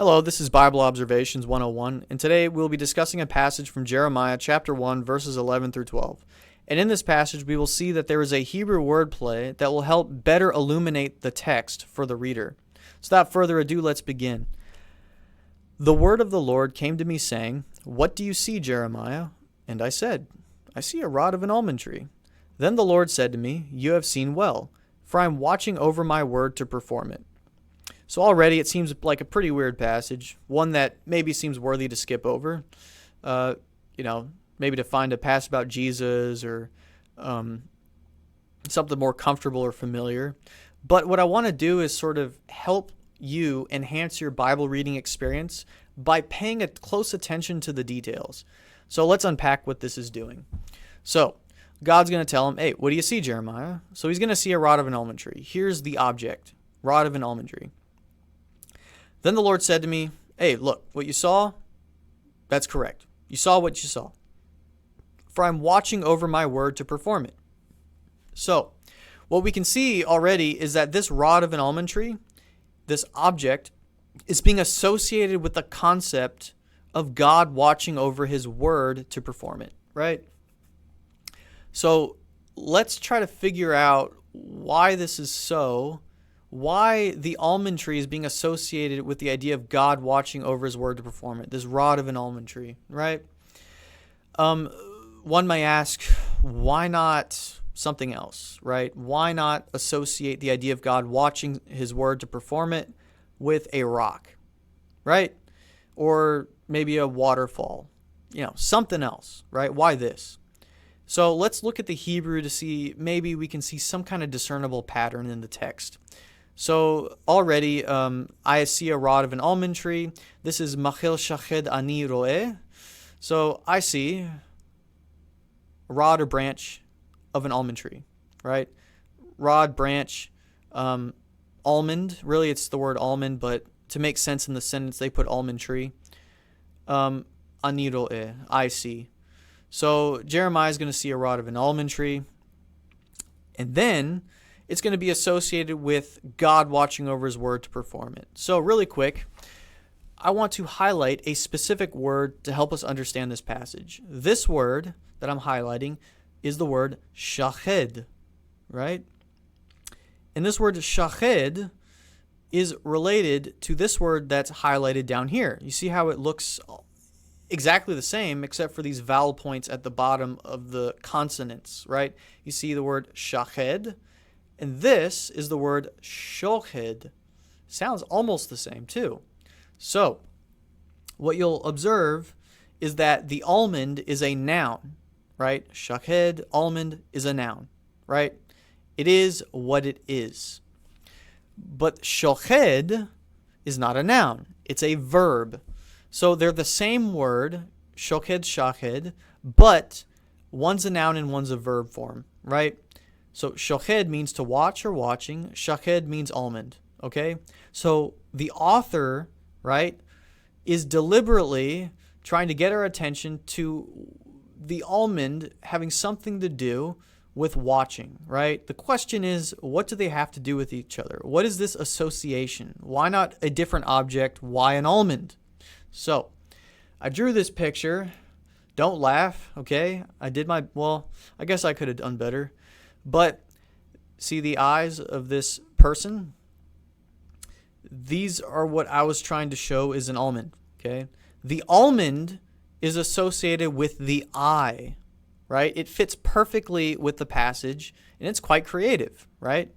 Hello, this is Bible Observations 101, and today we'll be discussing a passage from Jeremiah chapter 1, verses 11 through 12. And in this passage, we will see that there is a Hebrew wordplay that will help better illuminate the text for the reader. So without further ado, let's begin. The word of the Lord came to me saying, "What do you see, Jeremiah?" And I said, "I see a rod of an almond tree." Then the Lord said to me, "You have seen well, for I am watching over my word to perform it." So already it seems like a pretty weird passage, one that maybe seems worthy to skip over. Maybe to find a passage about Jesus or something more comfortable or familiar. But what I want to do is sort of help you enhance your Bible reading experience by paying a close attention to the details. So let's unpack what this is doing. So God's going to tell him, "Hey, what do you see, Jeremiah?" So he's going to see a rod of an almond tree. Here's the object, rod of an almond tree. Then the Lord said to me, "Hey, look, what you saw, that's correct. You saw what you saw. For I'm watching over my word to perform it." So what we can see already is that this rod of an almond tree, this object, is being associated with the concept of God watching over his word to perform it, right? So let's try to figure out why this is so. Why the almond tree is being associated with the idea of God watching over his word to perform it, this rod of an almond tree, right? One may ask, why not something else, right? Why not associate the idea of God watching his word to perform it with a rock, right? Or maybe a waterfall, something else, right? Why this? So let's look at the Hebrew to see, maybe we can see some kind of discernible pattern in the text. So already I see a rod of an almond tree. This is machel shached ani roeh. So I see a rod or branch of an almond tree, right? Rod, branch, almond. Really, it's the word almond, but to make sense in the sentence, they put almond tree. Ani roeh, I see. So Jeremiah is going to see a rod of an almond tree. And then it's going to be associated with God watching over his word to perform it. So really quick, I want to highlight a specific word to help us understand this passage. This word that I'm highlighting is the word shached, right? And this word shached is related to this word that's highlighted down here. You see how it looks exactly the same except for these vowel points at the bottom of the consonants, right? You see the word shached. And this is the word shoched. Sounds almost the same too. So what you'll observe is that the almond is a noun, right? Shoched, almond is a noun, right? It is what it is. But shoched is not a noun. It's a verb. So they're the same word, shoched, shached, but one's a noun and one's a verb form, right? So shoched means to watch or watching. Shached means almond, okay? So the author, right, is deliberately trying to get our attention to the almond having something to do with watching, right? The question is, what do they have to do with each other? What is this association? Why not a different object? Why an almond? So I drew this picture. Don't laugh, okay? I guess I could have done better. But see the eyes of this person? These are what I was trying to show is an almond, okay? The almond is associated with the eye, right? It fits perfectly with the passage, and it's quite creative, right?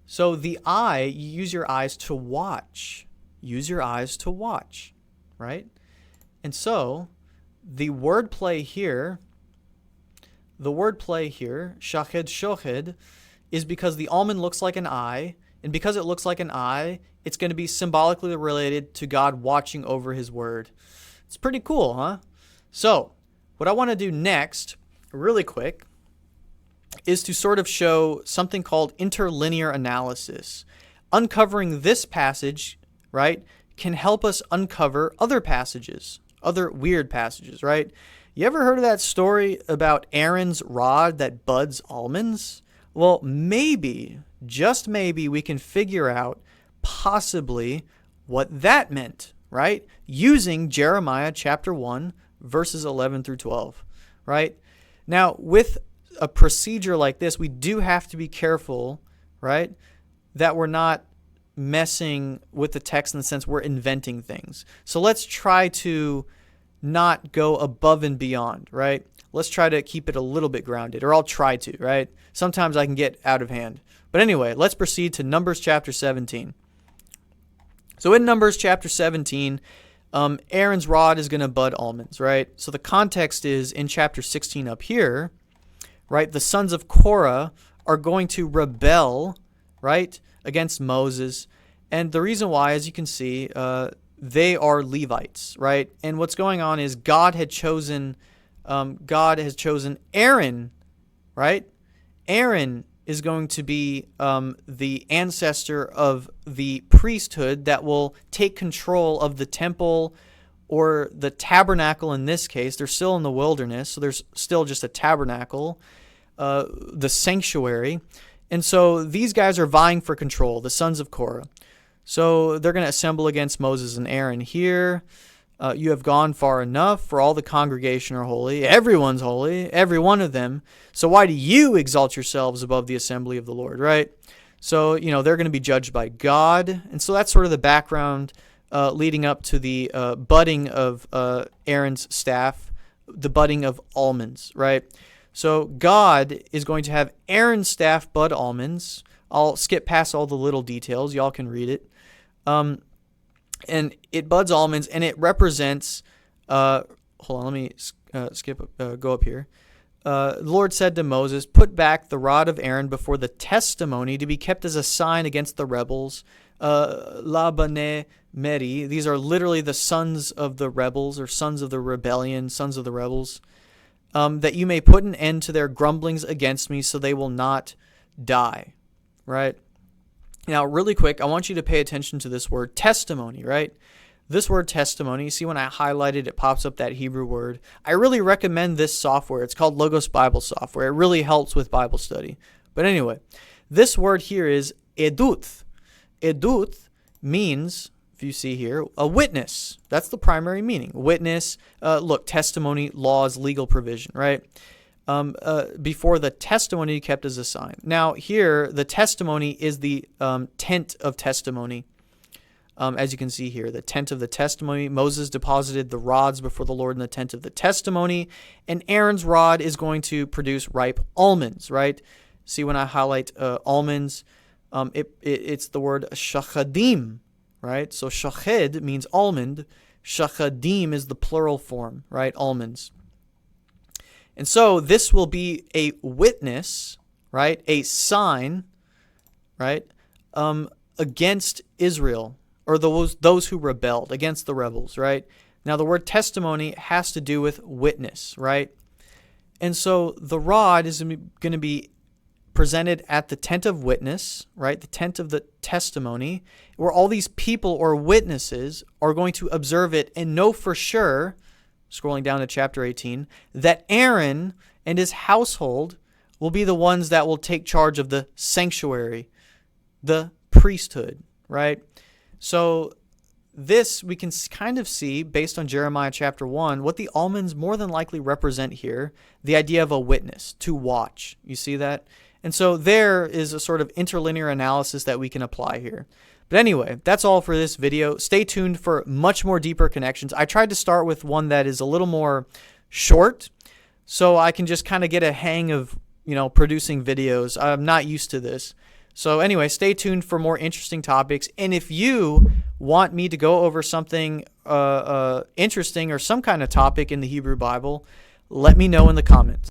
So the eye, you use your eyes to watch. Use your eyes to watch, right? And so the wordplay here, shached, shoched, is because the almond looks like an eye, and because it looks like an eye, it's going to be symbolically related to God watching over his word. It's pretty cool, huh? So what I want to do next, really quick, is to sort of show something called interlinear analysis. Uncovering this passage, right, can help us uncover other passages, other weird passages, right? You ever heard of that story about Aaron's rod that buds almonds? Well, maybe, just maybe, we can figure out possibly what that meant, right? Using Jeremiah chapter 1, verses 11 through 12, right? Now, with a procedure like this, we do have to be careful, right, that we're not messing with the text in the sense we're inventing things. So let's try to not go above and beyond, right? Let's try to keep it a little bit grounded, or I'll try to, right? Sometimes I can get out of hand. But anyway, let's proceed to Numbers chapter 17. So in Numbers chapter 17, Aaron's rod is going to bud almonds, right? So the context is in chapter 16 up here, right? The sons of Korah are going to rebel, right, against Moses. And the reason why, as you can see, they are Levites, right? And what's going on is God has chosen Aaron, right? Aaron is going to be the ancestor of the priesthood that will take control of the temple or the tabernacle in this case. They're still in the wilderness, so there's still just a tabernacle, the sanctuary. And so these guys are vying for control, the sons of Korah. So they're going to assemble against Moses and Aaron here. You have gone far enough, for all the congregation are holy. Everyone's holy, every one of them. So why do you exalt yourselves above the assembly of the Lord, right? So, they're going to be judged by God. And so that's sort of the background leading up to the budding of Aaron's staff, the budding of almonds, right? So God is going to have Aaron's staff bud almonds. I'll skip past all the little details. Y'all can read it. And it buds almonds, and it represents, hold on, let me go up here. The Lord said to Moses, put back the rod of Aaron before the testimony to be kept as a sign against the rebels. La Bane Meri, these are literally the sons of the rebels, or sons of the rebellion, sons of the rebels, that you may put an end to their grumblings against me so they will not die, right? Now, really quick, I want you to pay attention to this word testimony, right? This word testimony, you see when I highlighted it pops up that Hebrew word. I really recommend this software. It's called Logos Bible Software. It really helps with Bible study. But anyway, this word here is edut. Edut means, if you see here, a witness. That's the primary meaning. Witness, testimony, laws, legal provision, right? Before the testimony kept as a sign. Now here, the testimony is the tent of testimony. As you can see here, the tent of the testimony. Moses deposited the rods before the Lord in the tent of the testimony, and Aaron's rod is going to produce ripe almonds, right? See when I highlight almonds, it's the word shachadim, right? So shached means almond. Shachadim is the plural form, right? Almonds. And so this will be a witness, right? A sign, right? Against Israel, or those who rebelled, against the rebels, right? Now the word testimony has to do with witness, right? And so the rod is going to be presented at the tent of witness, right? The tent of the testimony, where all these people or witnesses are going to observe it and know for sure, scrolling down to chapter 18, that Aaron and his household will be the ones that will take charge of the sanctuary, the priesthood, right? So this we can kind of see, based on Jeremiah chapter 1, what the almonds more than likely represent here, the idea of a witness, to watch. You see that? And so there is a sort of interlinear analysis that we can apply here. But anyway, that's all for this video. Stay tuned for much more deeper connections. I tried to start with one that is a little more short, so I can just kind of get a hang of, producing videos. I'm not used to this. So anyway, stay tuned for more interesting topics. And if you want me to go over something interesting or some kind of topic in the Hebrew Bible, let me know in the comments.